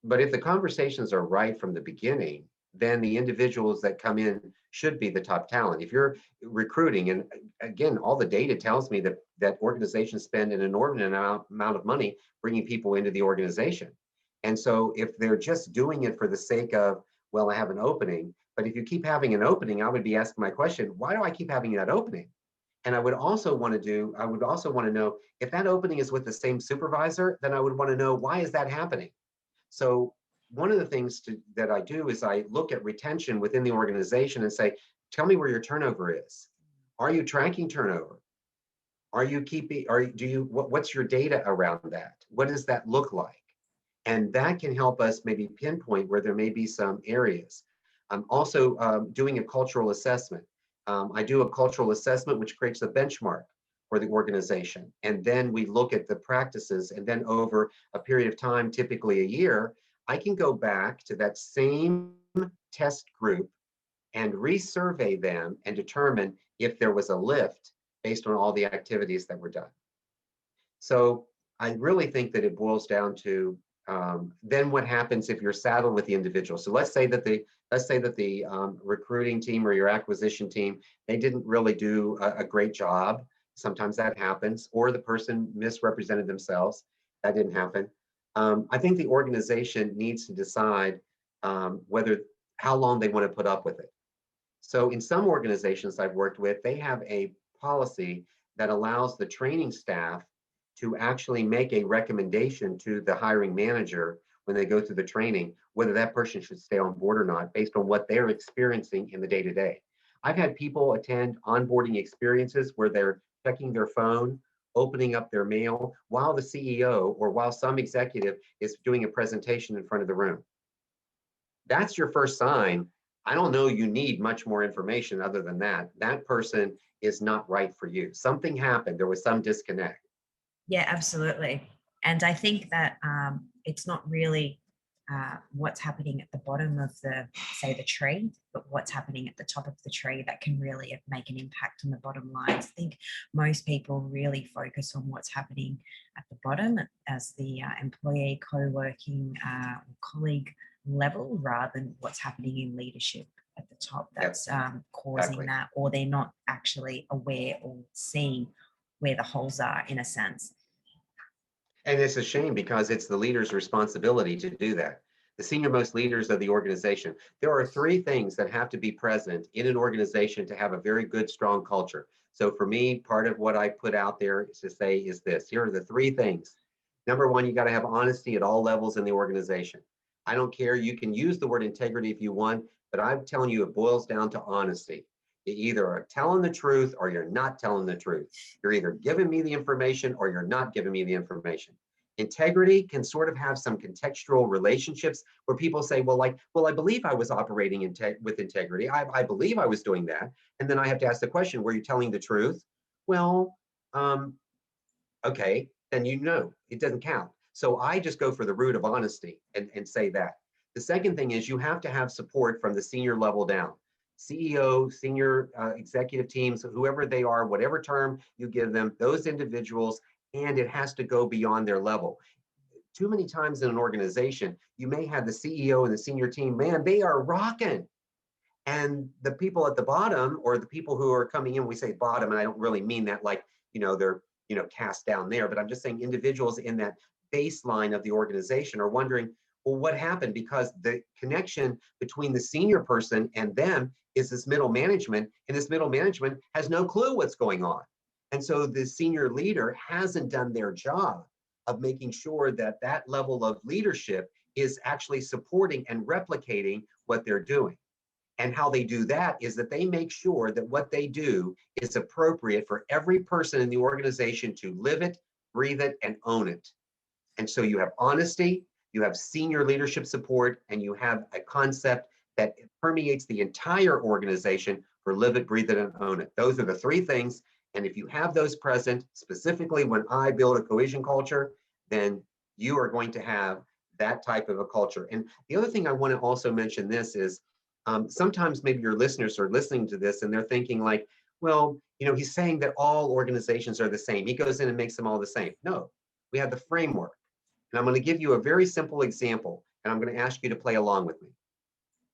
Speaker 2: But if the conversations are right from the beginning, then the individuals that come in should be the top talent. If you're recruiting, and again, all the data tells me that organizations spend an inordinate amount of money bringing people into the organization. And so if they're just doing it for the sake of, well, I have an opening, but if you keep having an opening, I would be asking my question, why do I keep having that opening? And I would also want to know if that opening is with the same supervisor, then I would want to know, why is that happening? So one of the things that I do is I look at retention within the organization and say, tell me where your turnover is. Are you tracking turnover? Are you keeping, what's your data around that? What does that look like? And that can help us maybe pinpoint where there may be some areas. I'm also doing a cultural assessment. I do a cultural assessment, which creates a benchmark for the organization. And then we look at the practices. And then over a period of time, typically a year, I can go back to that same test group and resurvey them and determine if there was a lift based on all the activities that were done. So I really think that it boils down to then what happens if you're saddled with the individual. So let's say that the recruiting team or your acquisition team, they didn't really do a great job. Sometimes that happens, or the person misrepresented themselves. That didn't happen. I think the organization needs to decide whether how long they want to put up with it. So in some organizations I've worked with, they have a policy that allows the training staff to actually make a recommendation to the hiring manager when they go through the training, whether that person should stay on board or not, based on what they're experiencing in the day-to-day. I've had people attend onboarding experiences where they're checking their phone, opening up their mail while the CEO or while some executive is doing a presentation in front of the room. That's your first sign. I don't know you need much more information other than that. That person is not right for you. Something happened. There was some disconnect.
Speaker 1: Yeah, absolutely. And I think that it's not really what's happening at the bottom of the, say, the tree, but what's happening at the top of the tree that can really make an impact on the bottom lines. I think most people really focus on what's happening at the bottom as the employee, co-working, colleague level, rather than what's happening in leadership at the top that's causing
Speaker 2: Exactly.
Speaker 1: that, or they're not actually aware or seeing where the holes are, in a sense.
Speaker 2: And it's a shame because it's the leader's responsibility to do that. The senior most leaders of the organization. There are three things that have to be present in an organization to have a very good, strong culture. So for me, part of what I put out there is to say is this. Here are the three things. Number one, you got to have honesty at all levels in the organization. I don't care. You can use the word integrity if you want, but I'm telling you, it boils down to honesty. You either are telling the truth or you're not telling the truth. You're either giving me the information or you're not giving me the information. Integrity can sort of have some contextual relationships where people say, well, I believe I was operating with integrity. I believe I was doing that. And then I have to ask the question, were you telling the truth? Well, okay, then it doesn't count. So I just go for the root of honesty and say that. The second thing is you have to have support from the senior level down. CEO, senior executive teams, whoever they are, whatever term you give them, those individuals, and it has to go beyond their level. Too many times in an organization, you may have the CEO and the senior team, man, they are rocking. And the people at the bottom, or the people who are coming in, we say bottom, and I don't really mean that like, they're, cast down there, but I'm just saying individuals in that baseline of the organization are wondering, well, what happened? Because the connection between the senior person and them is this middle management, and this middle management has no clue what's going on. And so the senior leader hasn't done their job of making sure that that level of leadership is actually supporting and replicating what they're doing. And how they do that is that they make sure that what they do is appropriate for every person in the organization to live it, breathe it, and own it. And so you have honesty, you have senior leadership support, and you have a concept that permeates the entire organization for live it, breathe it, and own it. Those are the three things. And if you have those present, specifically when I build a cohesion culture, then you are going to have that type of a culture. And the other thing I want to also mention this is, sometimes maybe your listeners are listening to this and they're thinking like, well, he's saying that all organizations are the same. He goes in and makes them all the same. No, we have the framework. And I'm going to give you a very simple example, and I'm going to ask you to play along with me.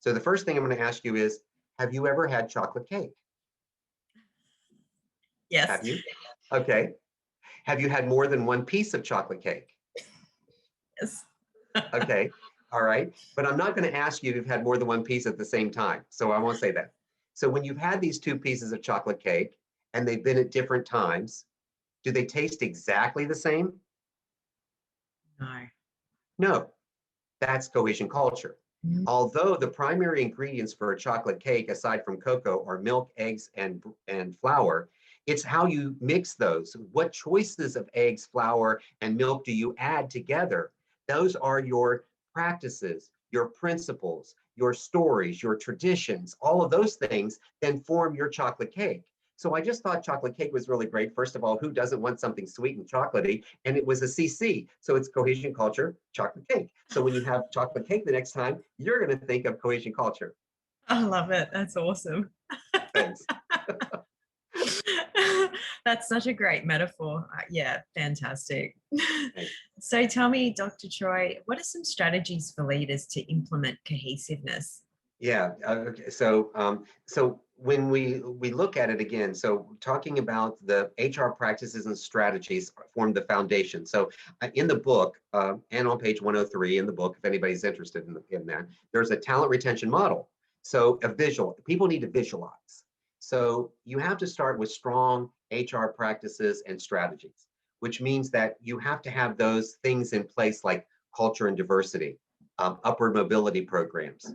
Speaker 2: So the first thing I'm going to ask you is, have you ever had chocolate cake?
Speaker 1: Yes.
Speaker 2: Have you? Okay. Have you had more than one piece of chocolate cake?
Speaker 1: Yes.
Speaker 2: Okay. All right. But I'm not going to ask you if you've had more than one piece at the same time. So I won't say that. So when you've had these two pieces of chocolate cake and they've been at different times, do they taste exactly the same?
Speaker 1: No.
Speaker 2: No. That's cohesion culture.
Speaker 1: Mm.
Speaker 2: Although the primary ingredients for a chocolate cake, aside from cocoa, are milk, eggs, and flour, it's how you mix those. What choices of eggs, flour, and milk do you add together? Those are your practices, your principles, your stories, your traditions, all of those things then form your chocolate cake. So I just thought chocolate cake was really great. First of all, who doesn't want something sweet and chocolatey? And it was a CC. So it's cohesion culture, chocolate cake. So when you have chocolate cake the next time, you're going to think of cohesion culture.
Speaker 1: I love it. That's awesome.
Speaker 2: Thanks.
Speaker 1: That's such a great metaphor. Yeah, fantastic.
Speaker 2: Thanks.
Speaker 1: So tell me, Dr. Troy, what are some strategies for leaders to implement cohesiveness?
Speaker 2: Yeah. Okay. So when we look at it again, so talking about the HR practices and strategies form the foundation. So in the book, and on page 103 in the book, if anybody's interested in that, there's a talent retention model. So a visual, people need to visualize. So you have to start with strong HR practices and strategies, which means that you have to have those things in place like culture and diversity, upward mobility programs.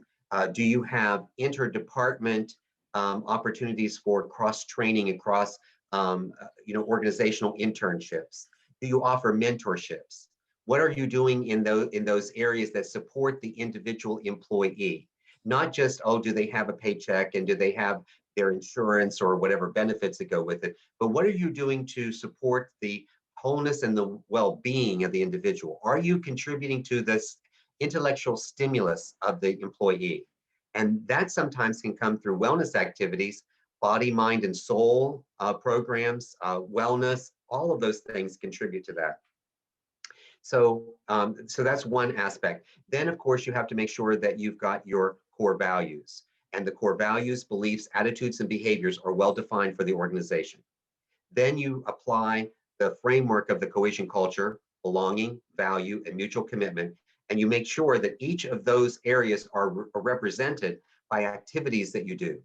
Speaker 2: Do you have interdepartment opportunities for cross training and cross organizational internships? Do you offer mentorships? What are you doing in those areas that support the individual employee? Not just, oh, do they have a paycheck and do they have their insurance or whatever benefits that go with it, but what are you doing to support the wholeness and the well-being of the individual? Are you contributing to this intellectual stimulus of the employee? And that sometimes can come through wellness activities, body, mind, and soul programs, wellness, all of those things contribute to that. So that's one aspect. Then, of course, you have to make sure that you've got your core values. And the core values, beliefs, attitudes, and behaviors are well defined for the organization. Then you apply the framework of the cohesion culture, belonging, value, and mutual commitment, and you make sure that each of those areas are represented by activities that you do.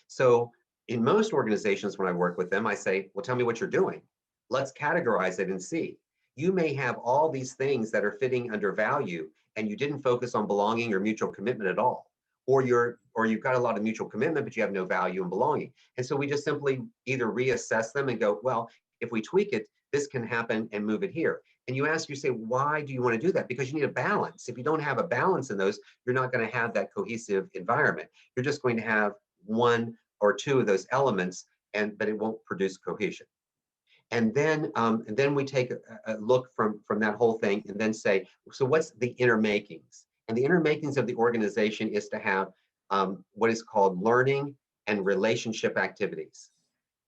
Speaker 2: So in most organizations, when I work with them, I say, well, tell me what you're doing. Let's categorize it and see. You may have all these things that are fitting under value, and you didn't focus on belonging or mutual commitment at all. Or you've got a lot of mutual commitment, but you have no value and belonging. And so we just simply either reassess them and go, well, if we tweak it, this can happen and move it here. And you say, why do you want to do that? Because you need a balance. If you don't have a balance in those, you're not going to have that cohesive environment. You're just going to have one or two of those elements, but it won't produce cohesion. And then we take a look from that whole thing and then say, so what's the inner makings? And the inner makings of the organization is to have what is called learning and relationship activities.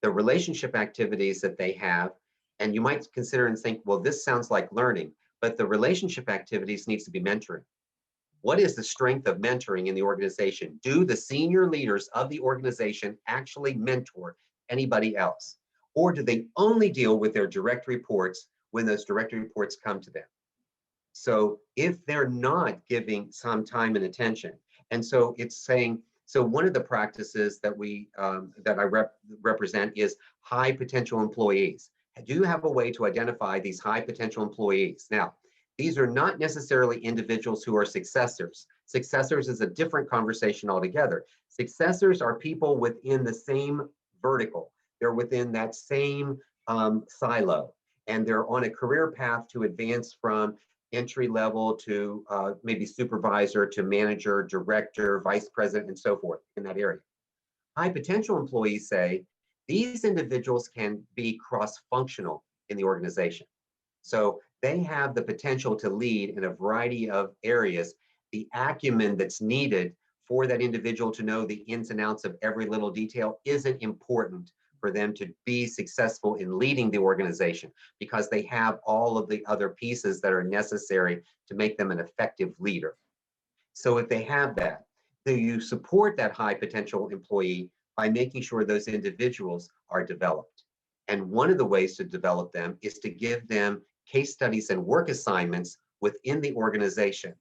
Speaker 2: The relationship activities that they have, and you might consider and think, well, this sounds like learning, but the relationship activities needs to be mentoring. What is the strength of mentoring in the organization? Do the senior leaders of the organization actually mentor anybody else? Or do they only deal with their direct reports when those direct reports come to them? So if they're not giving some time and attention, and so it's saying, so one of the practices that I represent is high potential employees. Do you have a way to identify these high potential employees? Now, these are not necessarily individuals who are successors. Successors is a different conversation altogether. Successors are people within the same vertical. They're within that same silo, and they're on a career path to advance from entry level to maybe supervisor to manager, director, vice president, and so forth in that area. High potential employees say these individuals can be cross-functional in the organization. So they have the potential to lead in a variety of areas. The acumen that's needed for that individual to know the ins and outs of every little detail isn't important for them to be successful in leading the organization, because they have all of the other pieces that are necessary to make them an effective leader. So if they have that, do you support that high potential employee by making sure those individuals are developed? And one of the ways to develop them is to give them case studies and work assignments within the organization.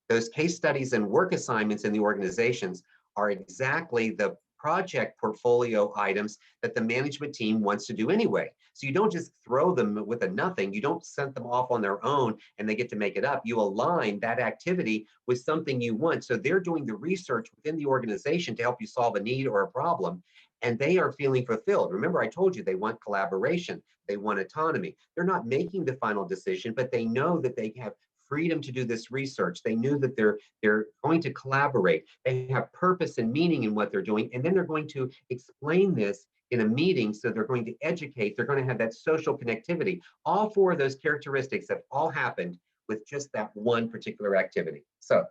Speaker 2: Those case studies and work assignments in the organizations are exactly the project portfolio items that the management team wants to do anyway. So you don't just throw them with a nothing. You don't send them off on their own and they get to make it up. You align that activity with something you want. So they're doing the research within the organization to help you solve a need or a problem, and they are feeling fulfilled. Remember, I told you they want collaboration. They want autonomy. They're not making the final decision, but they know that they have freedom to do this research. They knew that they're going to collaborate. They have purpose and meaning in what they're doing, and then they're going to explain this in a meeting. So they're going to educate. They're going to have that social connectivity. All four of those characteristics have all happened with just that one particular activity. So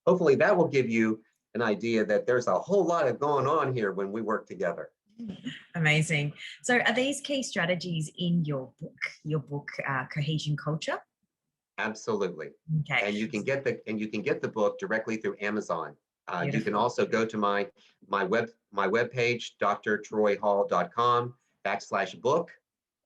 Speaker 2: hopefully that will give you an idea that there's a whole lot of going on here when we work together.
Speaker 1: Amazing. So are these key strategies in your book, Cohesion Culture?
Speaker 2: Absolutely.
Speaker 1: Okay.
Speaker 2: And you can get the book directly through Amazon. You can
Speaker 1: Beautiful.
Speaker 2: also go to my web page, drtroyhall.com/book,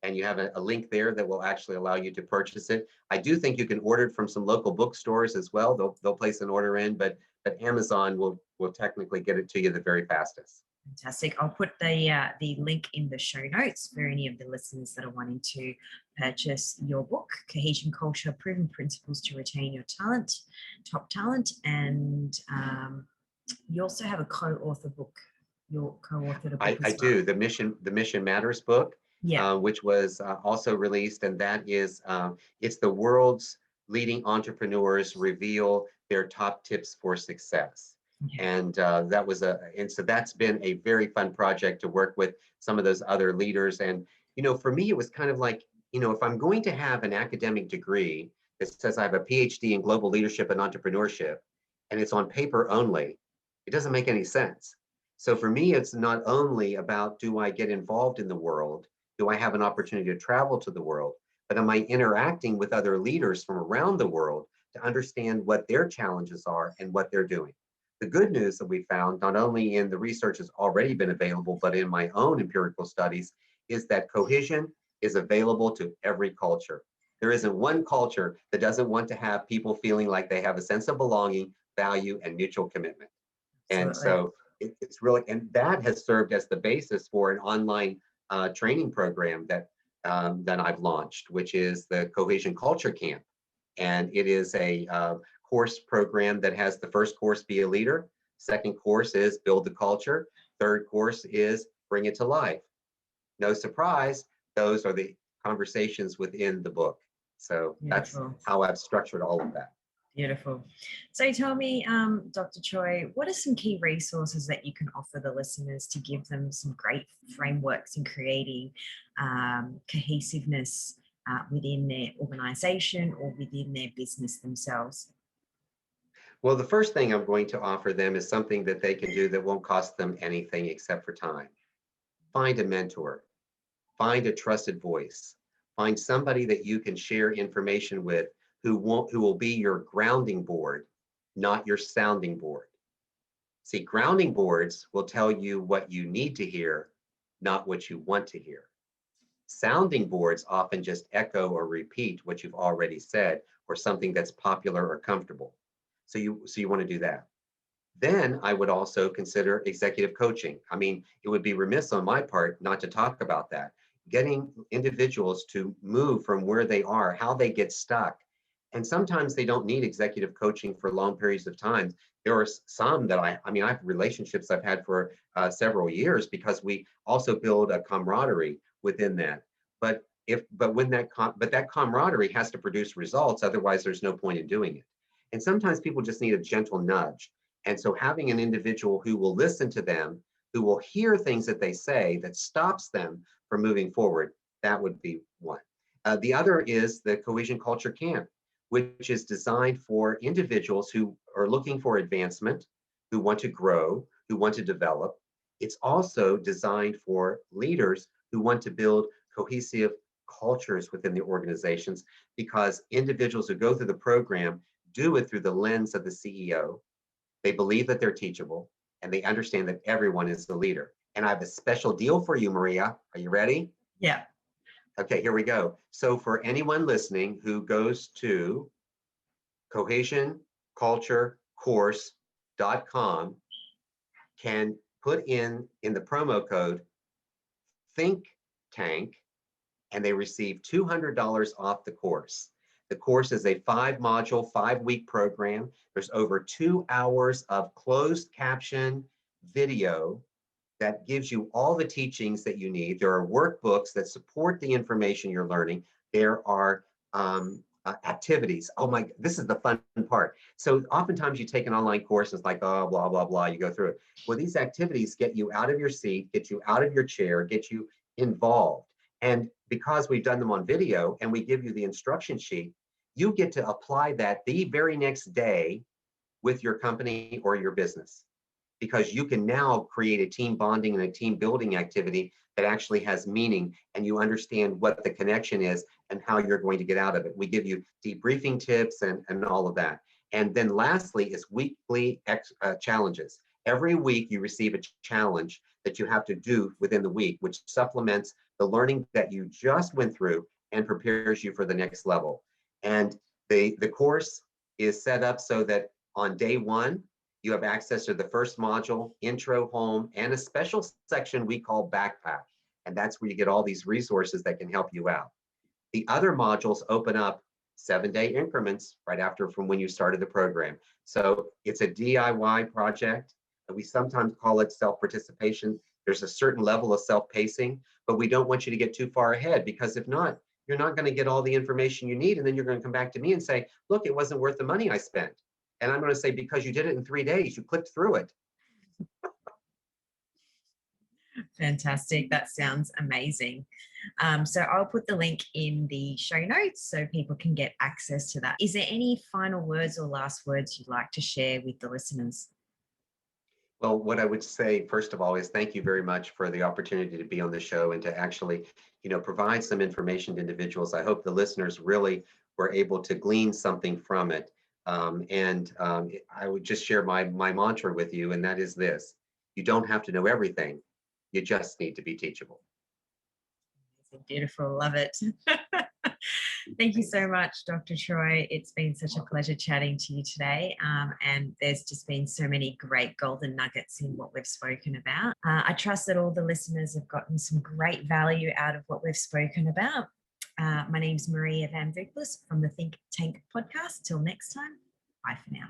Speaker 2: and you have a link there that will actually allow you to purchase it. I do think you can order it from some local bookstores as well. They'll place an order in, but Amazon will technically get it to you the very fastest.
Speaker 1: Fantastic. I'll put the link in the show notes for any of the listeners that are wanting to purchase your book, Cohesion Culture: Proven Principles to Retain Your Talent, Top Talent, and you also have a co-author book. You're co-authored a book
Speaker 2: I
Speaker 1: as well.
Speaker 2: do. The Mission Matters book,
Speaker 1: Yeah.
Speaker 2: which was also released, and that is it's the world's leading entrepreneurs reveal their top tips for success.
Speaker 1: Okay.
Speaker 2: And and so that's been a very fun project to work with some of those other leaders. And for me, it was kind of like, if I'm going to have an academic degree that says I have a PhD in global leadership and entrepreneurship, and it's on paper only, it doesn't make any sense. So for me, it's not only about, do I get involved in the world? Do I have an opportunity to travel to the world? But am I interacting with other leaders from around the world to understand what their challenges are and what they're doing? The good news that we found, not only in the research that's already been available, but in my own empirical studies, is that cohesion is available to every culture. There isn't one culture that doesn't want to have people feeling like they have a sense of belonging, value, and mutual commitment. And
Speaker 1: Absolutely.
Speaker 2: so it's really, and that has served as the basis for an online training program that I've launched, which is the Cohesion Culture Camp. And it is a course program that has the first course, Be a Leader. Second course is Build the Culture. Third course is Bring It to Life. No surprise, those are the conversations within the book. So that's
Speaker 1: Beautiful.
Speaker 2: how I've structured all of that.
Speaker 1: Beautiful. So tell me, Dr. Choi, what are some key resources that you can offer the listeners to give them some great frameworks in creating cohesiveness within their organization or within their business themselves?
Speaker 2: Well, the first thing I'm going to offer them is something that they can do that won't cost them anything except for time. Find a mentor, find a trusted voice, find somebody that you can share information with who will be your grounding board, not your sounding board. See, grounding boards will tell you what you need to hear, not what you want to hear. Sounding boards often just echo or repeat what you've already said or something that's popular or comfortable. So you want to do that. Then I would also consider executive coaching. I mean, it would be remiss on my part not to talk about that. Getting individuals to move from where they are, how they get stuck. And sometimes they don't need executive coaching for long periods of time. There are some that I have relationships I've had for several years because we also build a camaraderie within that. But that camaraderie has to produce results. Otherwise, there's no point in doing it. And sometimes people just need a gentle nudge. And so having an individual who will listen to them, who will hear things that they say that stops them from moving forward, that would be one. The other is the Cohesion Culture Camp, which is designed for individuals who are looking for advancement, who want to grow, who want to develop. It's also designed for leaders who want to build cohesive cultures within the organizations, because individuals who go through the program do it through the lens of the CEO. They believe that they're teachable, and they understand that everyone is the leader. And I have a special deal for you, Maria. Are you ready?
Speaker 1: Yeah.
Speaker 2: Okay, here we go. So for anyone listening who goes to cohesionculturecourse.com, can put in the promo code think tank, and they receive $200 off the course. The course is a 5-module, 5-week program. There's over 2 hours of closed caption video that gives you all the teachings that you need. There are workbooks that support the information you're learning. There are activities. Oh my, this is the fun part. So oftentimes you take an online course, and it's like, oh, blah, blah, blah, you go through it. Well, these activities get you out of your seat, get you out of your chair, get you involved. And because we've done them on video and we give you the instruction sheet, you get to apply that the very next day with your company or your business, because you can now create a team bonding and a team building activity that actually has meaning, and you understand what the connection is and how you're going to get out of it. We give you debriefing tips and all of that. And then lastly is weekly challenges. Every week you receive a challenge that you have to do within the week, which supplements the learning that you just went through and prepares you for the next level. And the course is set up so that on day one, you have access to the first module, intro, home, and a special section we call backpack. And that's where you get all these resources that can help you out. The other modules open up 7-day increments right after from when you started the program. So it's a DIY project. We sometimes call it self-participation. There's a certain level of self-pacing, but we don't want you to get too far ahead, because if not, you're not going to get all the information you need. And then you're going to come back to me and say, look, it wasn't worth the money I spent. And I'm going to say, because you did it in 3 days, you clicked through it.
Speaker 1: Fantastic. That sounds amazing. So I'll put the link in the show notes so people can get access to that. Is there any final words or last words you'd like to share with the listeners?
Speaker 2: Well, what I would say, first of all, is thank you very much for the opportunity to be on the show and to actually, provide some information to individuals. I hope the listeners really were able to glean something from it. I would just share my mantra with you, and that is this: you don't have to know everything. You just need to be teachable.
Speaker 1: Beautiful. Love it. Thank you so much, Dr. Troy. It's been such a pleasure chatting to you today. And there's just been so many great golden nuggets in what we've spoken about. I trust that all the listeners have gotten some great value out of what we've spoken about. My name's Maria Van Viglis from the Think Tank podcast. Till next time, bye for now.